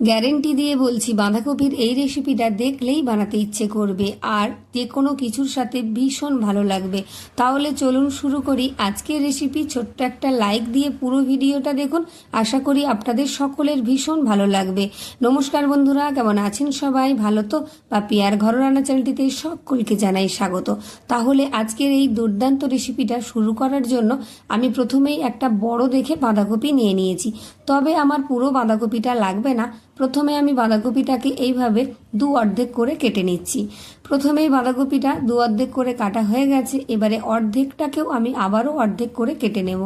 Guarantee দিয়ে বলছি, বাঁধাকপির এই রেসিপিটা দেখলেই বানাতে ইচ্ছে করবে আর যে কোনো কিছুর সাথে ভীষণ ভালো লাগবে। তাহলে চলুন শুরু করি আজকের রেসিপি। ছোট্ট একটা লাইক দিয়ে পুরো ভিডিওটা দেখুন, আশা করি আপনাদের সকলের ভীষণ ভালো লাগবে। নমস্কার বন্ধুরা, কেমন আছেন সবাই? ভালো তো? পাপিয়ার ঘর রান্না চ্যানেলটিতে সকলকে জানাই স্বাগত। তাহলে আজকের এই দুর্দান্ত রেসিপিটা শুরু করার জন্য আমি প্রথমেই একটা বড় দেখে বাঁধাকপি নিয়ে নিয়েছি। তবে আমার পুরো বাঁধাকপিটা লাগবে না। প্রথমে আমি বাঁধাকপিটাকে এইভাবে দু অর্ধেক করে কেটে নিচ্ছি। প্রথমেই বাঁধাকপিটা দু অর্ধেক করে কাটা হয়ে গেছে, এবারে অর্ধেকটাকেও আমি আবারও অর্ধেক করে কেটে নেব।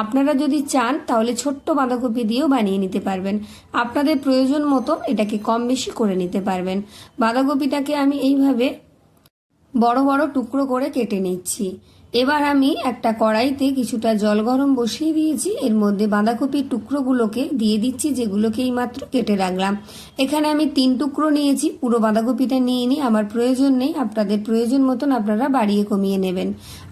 আপনারা যদি চান তাহলে ছোট্ট বাঁধাকপি দিয়েও বানিয়ে নিতে পারবেন, আপনাদের প্রয়োজন মতো এটাকে কম বেশি করে নিতে পারবেন। বাঁধাকপিটাকে আমি এইভাবে বড় বড় টুকরো করে কেটে নিচ্ছি। এবার আমি একটা কড়াইতে কিছুটা জল গরম বসিয়ে দিয়েছি, এর মধ্যে বাঁধাকপির টুকরোগুলোকে দিয়ে দিচ্ছি, যেগুলোকে এইমাত্র কেটে রাখলাম। এখানে আমি 3 টুকরো নিয়েছি, পুরো বাঁধাকপিটা নিয়ে নিই, আমার প্রয়োজন নেই, আপনাদের প্রয়োজন মতন আপনারা বাড়িয়ে কমিয়ে নেবেন।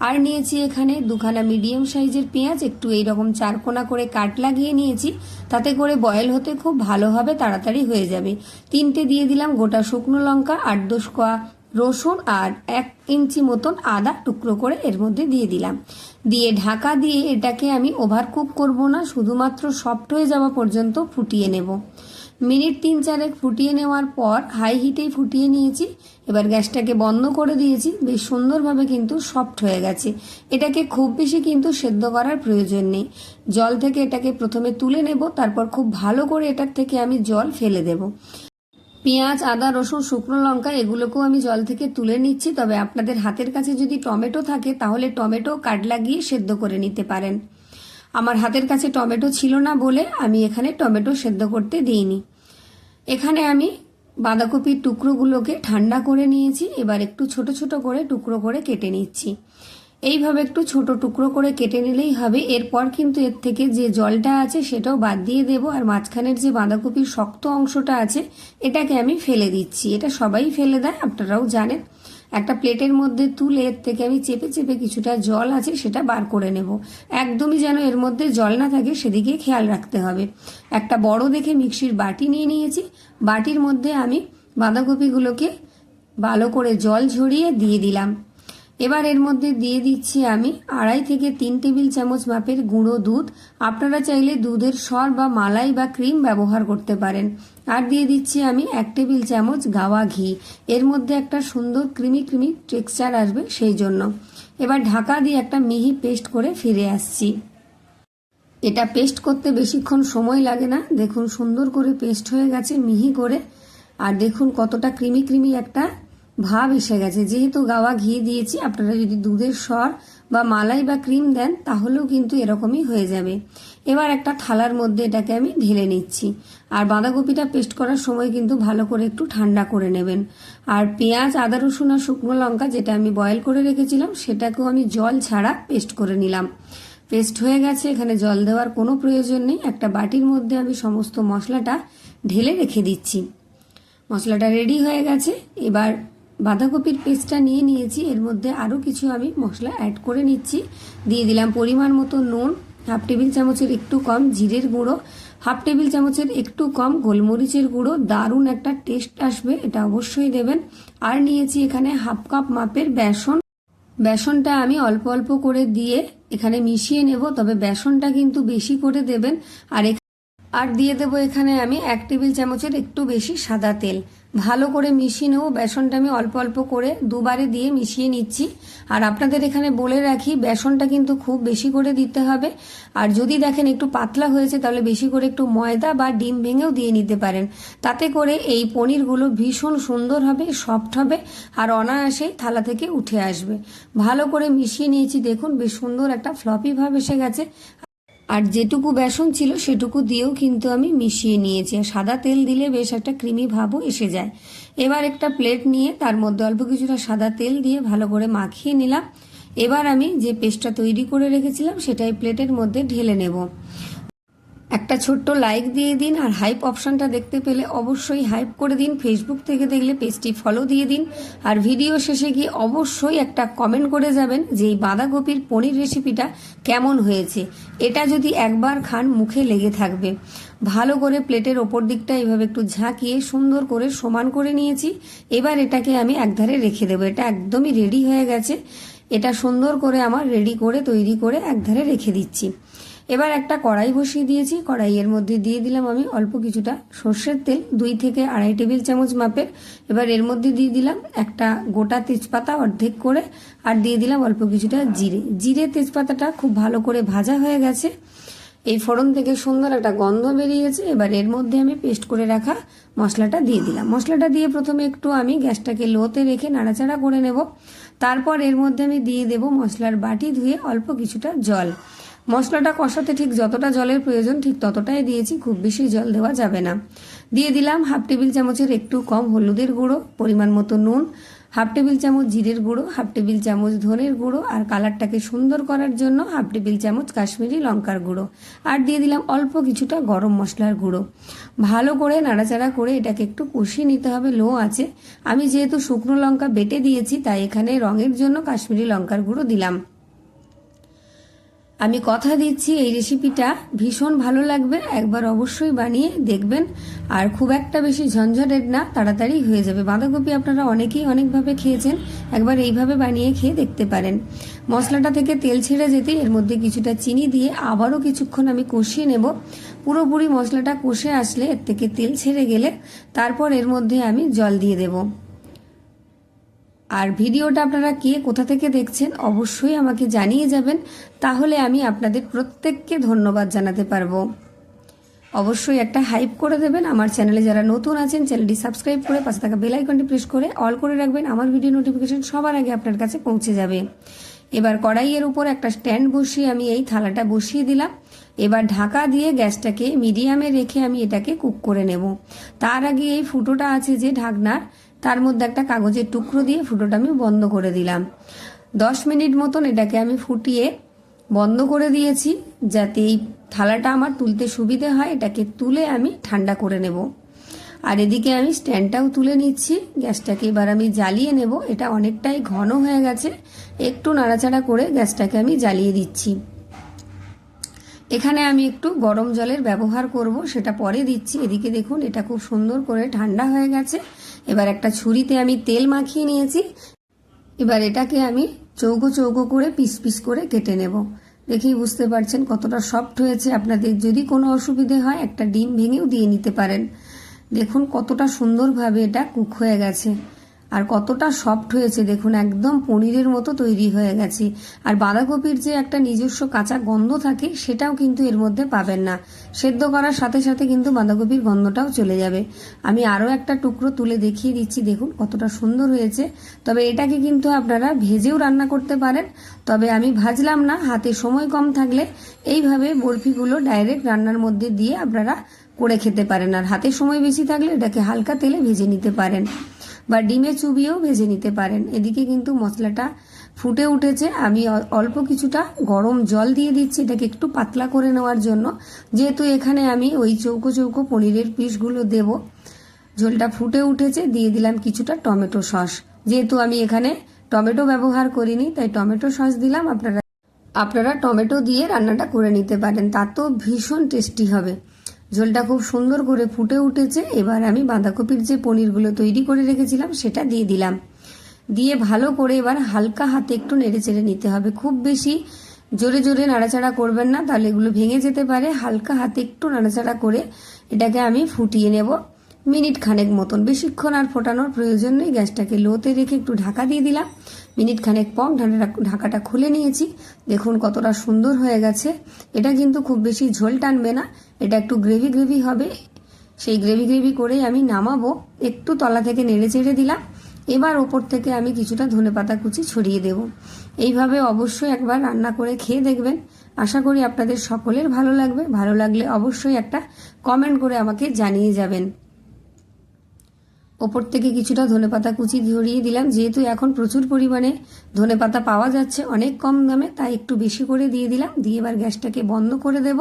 আর নিয়েছি এখানে 2খানা মিডিয়াম সাইজের পেঁয়াজ, একটু এইরকম 4 কোনা করে কাট লাগিয়ে নিয়েছি, তাতে করে বয়েল হতে খুব ভালো হবে, তাড়াতাড়ি হয়ে যাবে। 3টে দিয়ে দিলাম গোটা শুকনো লঙ্কা, 8-10 কোয়া রসুন আর 1 ইঞ্চি মতন আদা টুকরো করে এর মধ্যে দিয়ে দিলাম। দিয়ে ঢাকা দিয়ে এটাকে আমি ওভার কুক করব না, শুধুমাত্র সফট হয়ে যাওয়া পর্যন্ত ফুটিয়ে নেব। মিনিট 3-4 ফুটিয়ে নেওয়ার পর হাই হিটেই ফুটিয়ে নিয়েছি। এবার গ্যাসটাকে বন্ধ করে দিয়েছি, বেশ সুন্দরভাবে কিন্তু সফট হয়ে গেছে। এটাকে খুব বেশি কিন্তু সেদ্ধ করার প্রয়োজন নেই। জল থেকে এটাকে প্রথমে তুলে নেব, তারপর খুব ভালো করে এটার থেকে আমি জল ফেলে দেব। পেঁয়াজ, আদা, রসুন, শুকনো লঙ্কা এগুলোকেও আমি জল থেকে তুলে নিচ্ছি। তবে আপনাদের হাতের কাছে যদি টমেটো থাকে তাহলে টমেটো কাট লাগিয়ে সেদ্ধ করে নিতে পারেন। আমার হাতের কাছে টমেটো ছিল না বলে আমি এখানে টমেটো সেদ্ধ করতে দিইনি। এখানে আমি বাঁধাকপির টুকরোগুলোকে ঠান্ডা করে নিয়েছি, এবার একটু ছোট ছোট করে টুকরো করে কেটে নিচ্ছি। এইভাবে একটু ছোট টুকরো করে কেটে নিলেই হবে। এরপর কিন্তু এর থেকে যে জলটা আছে সেটাও বাদ দিয়ে দেব, আর মাঝখানের যে বাঁধাকপির শক্ত অংশটা আছে এটাকে আমি ফেলে দিচ্ছি। এটা সবাই ফেলে দেয়, আপনারাও জানেন। একটা প্লেটের মধ্যে তুলে এর থেকে আমি চেপে চেপে কিছুটা জল আছে সেটা বার করে নেব। একদমই যেন এর মধ্যে জল না থাকে সেদিকে খেয়াল রাখতে হবে। একটা বড় দেখে মিক্সির বাটি নিয়ে নিয়েছি, বাটির মধ্যে আমি বাঁধাকপিগুলোকে ভালো করে জল ঝরিয়ে দিয়ে দিলাম। এবার এর মধ্যে দিয়ে দিচ্ছি আমি 2.5 থেকে 3 টেবিল চামচ মাপের গুঁড়ো দুধ। আপনারা চাইলে দুধের সর বা মালাই বা ক্রিম ব্যবহার করতে পারেন। আর দিয়ে দিচ্ছি আমি 1 টেবিল চামচ গাওয়া ঘি, এর মধ্যে একটা সুন্দর ক্রিমি ক্রিমি টেক্সচার আসবে সেই জন্য। এবার ঢাকা দিয়ে একটা মিহি পেস্ট করে ফিরে আসছি। এটা পেস্ট করতে বেশিক্ষণ সময় লাগে না, দেখুন সুন্দর করে পেস্ট হয়ে গেছে মিহি করে। আর দেখুন কতটা ক্রিমি ক্রিমি একটা ভাব এসে গেছে। যেহেতু গাওয়া ঘি দিয়েছি, আপনারা যদি দুধের সর বা মালাই বা ক্রিম দেন তাহলেও কিন্তু এরকমই হয়ে যাবে। এবার একটা থালার মধ্যে এটাকে আমি ঢেলে নিচ্ছি। আর বাঁধাকপিটা পেস্ট করার সময় কিন্তু ভালো করে একটু ঠান্ডা করে নেবেন। আর পেঁয়াজ, আদা, রসুন আর শুকনো লঙ্কা যেটা আমি বয়েল করে রেখেছিলাম সেটাকেও আমি জল ছাড়া পেস্ট করে নিলাম। পেস্ট হয়ে গেছে, এখানে জল দেওয়ার কোনো প্রয়োজন নেই। একটা বাটির মধ্যে আমি সমস্ত মশলাটা ঢেলে রেখে দিচ্ছি। মশলাটা রেডি হয়ে গেছে। এবার বাঁধাকপির পেস্টটা নিয়ে নিয়েছি, এর মধ্যে আরও কিছু আমি মশলা অ্যাড করে নিচ্ছি। দিয়ে দিলাম পরিমাণ মতো নুন, 1/2 টেবিল চামচের একটু কম জিরের গুঁড়ো, 1/2 টেবিল চামচের একটু কম গোলমরিচের গুঁড়ো। দারুণ একটা টেস্ট আসবে, এটা অবশ্যই দেবেন। আর নিয়েছি এখানে 1/2 কাপ মাপের বেসন। বেসনটা আমি অল্প অল্প করে দিয়ে এখানে মিশিয়ে নেব, তবে বেসনটা কিন্তু বেশি করে দেবেন। আর দিয়ে দেবো এখানে আমি 1 টেবিল চামচের একটু বেশি সাদা তেল। ভালো করে মিশিয়ে নেব। বেসনটা আমি অল্প অল্প করে দুবারে দিয়ে মিশিয়ে নিচ্ছি। আর আপনাদের এখানে বলে রাখি, বেসনটা কিন্তু খুব বেশি করে দিতে হবে। আর যদি দেখেন একটু পাতলা হয়েছে তাহলে বেশি করে একটু ময়দা বা ডিম ভেঙেও দিয়ে নিতে পারেন। তাতে করে এই পনিরগুলো ভীষণ সুন্দর হবে, সফট হবে আর অনায়াসেই থালা থেকে উঠে আসবে। ভালো করে মিশিয়ে নিয়েছি, দেখুন বেশ সুন্দর একটা ফ্লপি ভাব এসে গেছে। আর যেটুকু বেসন ছিল সেটুকু দিয়েও কিন্তু আমি মিশিয়ে নিয়েছি। আর সাদা তেল দিলে বেশ একটা ক্রিমি ভাবও এসে যায়। এবার একটা প্লেট নিয়ে তার মধ্যে অল্প কিছুটা সাদা তেল দিয়ে ভালো করে মাখিয়ে নিলাম। এবার আমি যে পেস্টটা তৈরি করে রেখেছিলাম সেটাই প্লেটের মধ্যে ঢেলে নেব। একটা ছোট্ট লাইক দিয়ে দিন, আর হাইপ অপশানটা দেখতে পেলে অবশ্যই হাইপ করে দিন। ফেসবুক থেকে দেখলে পেজটি ফলো দিয়ে দিন। আর ভিডিও শেষে গিয়ে অবশ্যই একটা কমেন্ট করে যাবেন যে এই বাঁধাকপির পনির রেসিপিটা কেমন হয়েছে। এটা যদি একবার খান মুখে লেগে থাকবে। ভালো করে প্লেটের ওপর দিকটা এইভাবে একটু ঝাঁকিয়ে সুন্দর করে সমান করে নিয়েছি। এবার এটাকে আমি একধারে রেখে দেবো। এটা একদমই রেডি হয়ে গেছে। এটা সুন্দর করে আমার রেডি করে তৈরি করে একধারে রেখে দিচ্ছি। এবার একটা কড়াই বসিয়ে দিয়েছি। কড়াইয়ের মধ্যে দিয়ে দিলাম আমি অল্প কিছুটা সর্ষের তেল, 2 থেকে আড়াই টেবিল চামচ মাপের। এবার এর মধ্যে দিয়ে দিলাম একটা গোটা তেজপাতা অর্ধেক করে, আর দিয়ে দিলাম অল্প কিছুটা জিরে। তেজপাতাটা খুব ভালো করে ভাজা হয়ে গেছে। এই ফোড়ন থেকে সুন্দর একটা গন্ধ বেরিয়েছে। এবার এর মধ্যে আমি পেস্ট করে রাখা মশলাটা দিয়ে দিলাম। মশলাটা দিয়ে প্রথমে একটু আমি গ্যাসটাকে লোতে রেখে নাড়াচাড়া করে নেব। তারপর এর মধ্যে আমি দিয়ে দেব মশলার বাটি ধুয়ে অল্প কিছুটা জল। মশলাটা কষাতে ঠিক যতটা জলের প্রয়োজন ঠিক ততটাই দিয়েছি, খুব বেশি জল দেওয়া যাবে না। দিয়ে দিলাম হাফ টেবিল চামচের একটু কম হলুদের গুঁড়ো, পরিমাণ মতো নুন, হাফ টেবিল চামচ জিরের গুঁড়ো, হাফ টেবিল চামচ ধনের গুঁড়ো, আর কালারটাকে সুন্দর করার জন্য হাফ টেবিল চামচ কাশ্মীরি লঙ্কার গুঁড়ো, আর দিয়ে দিলাম অল্প কিছুটা গরম মশলার গুঁড়ো। ভালো করে নাড়াচাড়া করে এটাকে একটু কষিয়ে নিতে হবে লো আছে। আমি যেহেতু শুকনো লঙ্কা বেটে দিয়েছি তাই এখানে রঙের জন্য কাশ্মীরি লঙ্কার গুঁড়ো দিলাম। আমি কথা দিচ্ছি এই রেসিপিটা ভীষণ ভালো লাগবে, একবার অবশ্যই বানিয়ে দেখবেন। আর খুব একটা বেশি ঝঞ্ঝটের না, তাড়াতাড়ি হয়ে যাবে। বাঁধাকপি আপনারা অনেকেই অনেকভাবে খেয়েছেন, একবার এইভাবে বানিয়ে খেয়ে দেখতে পারেন। মশলাটা থেকে তেল ছেড়ে যেতেই এর মধ্যে কিছুটা চিনি দিয়ে আবারও কিছুক্ষণ আমি কষিয়ে নেব। পুরোপুরি মশলাটা কষে আসলে এর থেকে তেল ছেড়ে গেলে তারপর এর মধ্যে আমি জল দিয়ে দেব। আর ভিডিওটা আপনারা কে কোথা থেকে দেখছেন অবশ্যই আমাকে জানিয়ে যাবেন, তাহলে আমি আপনাদের প্রত্যেককে ধন্যবাদ জানাতে পারবো। অবশ্যই একটা হাইপ করে দেবেন। আমার চ্যানেলে যারা নতুন আছেন চ্যানেলটি সাবস্ক্রাইব করে পাশে থাকা বেল আইকনটি প্রেস করে অল করে রাখবেন, আমার ভিডিও নোটিফিকেশন সবার আগে আপনার কাছে পৌঁছে যাবে। এবার কড়াইয়ের উপর একটা স্ট্যান্ড বসিয়ে আমি এই থালাটা বসিয়ে দিলাম। এবার ঢাকা দিয়ে গ্যাসটাকে মিডিয়ামে রেখে আমি এটাকে কুক করে নেব। তার আগে এই ফুটোটা আছে যে ঢাকনার, তার মধ্যে একটা কাগজের টুকরো দিয়ে ফুটোটা আমি বন্ধ করে দিলাম। 10 মিনিট মতন এটাকে আমি ফুটিয়ে বন্ধ করে দিয়েছি, যাতে এই থালাটা আমার তুলতে সুবিধে হয়। এটাকে তুলে আমি ঠান্ডা করে নেব। আর এদিকে আমি স্ট্যান্ডটাও তুলে নিচ্ছি। গ্যাসটাকে এবার আমি জ্বালিয়ে নেব। এটা অনেকটাই ঘন হয়ে গেছে, একটু নাড়াচাড়া করে গ্যাসটাকে আমি জ্বালিয়ে দিচ্ছি। এখানে আমি একটু গরম জলের ব্যবহার করব, সেটা পরে দিচ্ছি। এদিকে দেখুন এটা খুব সুন্দর করে ঠান্ডা হয়ে গেছে। এবার একটা ছুরিতে আমি তেল মাখিয়ে নিয়েছি। এবার এটাকে আমি চৌকো চৌকো করে পিস পিস করে কেটে নেব। দেখেই বুঝতে পারছেন কতটা সফট হয়েছে। আপনাদের যদি কোনো অসুবিধে হয় একটা ডিম ভেঙেও দিয়ে নিতে পারেন। দেখুন কতটা সুন্দরভাবে এটা কুক হয়ে গেছে আর কতটা সফট হয়েছে। দেখুন একদম পনিরের মতো তৈরি হয়ে গেছে। আর বাঁধাকপির যে একটা নিজস্ব কাঁচা গন্ধ থাকে সেটাও কিন্তু এর মধ্যে পাবেন না। সেদ্ধ করার সাথে সাথে কিন্তু বাঁধাকপির গন্ধটাও চলে যাবে। আমি আরও একটা টুকরো তুলে দেখিয়ে দিচ্ছি, দেখুন কতটা সুন্দর হয়েছে। তবে এটাকে কিন্তু আপনারা ভেজেও রান্না করতে পারেন, তবে আমি ভাজলাম না। হাতে সময় কম থাকলে এইভাবে বরফিগুলো ডাইরেক্ট রান্নার মধ্যে দিয়ে আপনারা করে খেতে পারেন। আর হাতে সময় বেশি থাকলে এটাকে হালকা তেলে ভেজে নিতে পারেন বা ডিমে চুবিয়েও ভেজে নিতে পারেন। এদিকে কিন্তু মশলাটা ফুটে উঠেছে। আমি অল্প কিছুটা গরম জল দিয়ে দিচ্ছি এটাকে একটু পাতলা করে নেওয়ার জন্য, যেহেতু এখানে আমি ওই চৌকো চৌকো পনিরের পিসগুলো দেব। ঝোলটা ফুটে উঠেছে, দিয়ে দিলাম কিছুটা টমেটো সস। যেহেতু আমি এখানে টমেটো ব্যবহার করিনি তাই টমেটো সস দিলাম। আপনারা টমেটো দিয়ে রান্নাটা করে নিতে পারেন, তা তো ভীষণ টেস্টি হবে। ঝোলটা খুব সুন্দর করে ফুটে উঠেছে। এবার আমি বাঁধাকপির যে পনিরগুলো তৈরি করে রেখেছিলাম সেটা দিয়ে দিলাম। দিয়ে ভালো করে এবার হালকা হাতে একটু নেড়ে চেড়ে নিতে হবে। খুব বেশি জোরে জোরে নাড়াচাড়া করবেন না, তাহলে এগুলো ভেঙে যেতে পারে। হালকা হাতে একটু নাড়াচাড়া করে এটাকে আমি ফুটিয়ে নেব মিনিট খানেক মতন। বেশিক্ষণ আর ফোটানোর প্রয়োজন নেই। গ্যাসটাকে লোতে রেখে একটু ঢাকা দিয়ে দিলাম। মিনিট খানেক পর ঢাকাটা খুলে নিয়েছি। দেখুন কতটা সুন্দর হয়ে গেছে। এটা কিন্তু খুব বেশি ঝোল টানবে না, এটা একটু গ্রেভি গ্রেভি হবে। সেই গ্রেভি গ্রেভি করেই আমি নামাবো। একটু তলা থেকে নেড়ে চেড়ে দিলাম। এবার ওপর থেকে আমি কিছুটা ধনেপাতা কুচি ছড়িয়ে দেব। এইভাবে অবশ্যই একবার রান্না করে খেয়ে দেখবেন। আশা করি আপনাদের সকলের ভালো লাগবে। ভালো লাগলে অবশ্যই একটা কমেন্ট করে আমাকে জানিয়ে যাবেন। ওপর থেকে কিছুটা ধনেপাতা কুচি ধরিয়ে দিলাম। যেহেতু এখন প্রচুর পরিমাণে ধনেপাতা পাওয়া যাচ্ছে অনেক কম দামে, তাই একটু বেশি করে দিয়ে দিলাম। দিয়ে এবার গ্যাসটাকে বন্ধ করে দেব।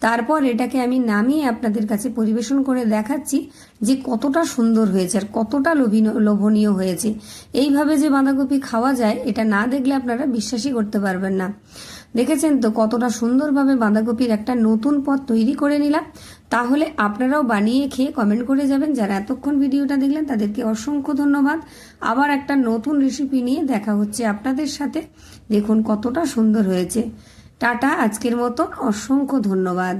তারপর এটাকে আমি নামিয়ে আপনাদের কাছে পরিবেশন করে দেখাচ্ছি যে কতটা সুন্দর হয়েছে আর কতটা লোভনীয় হয়েছে। এইভাবে যে বাঁধাকপি খাওয়া যায় এটা না দেখলে আপনারা বিশ্বাসই করতে পারবেন না। দেখেছেন তো কতটা সুন্দরভাবে বাঁধাকপির একটা নতুন পদ তৈরি করে নিলাম। তাহলে আপনারাও বানিয়ে খেয়ে কমেন্ট করে যাবেন। যারা এতক্ষণ ভিডিওটা দেখলেন তাদেরকে অসংখ্য ধন্যবাদ। আবার একটা নতুন রেসিপি নিয়ে দেখা হচ্ছে আপনাদের সাথে। দেখুন কতটা সুন্দর হয়েছে। টাটা, আজকের মতন অসংখ্য ধন্যবাদ।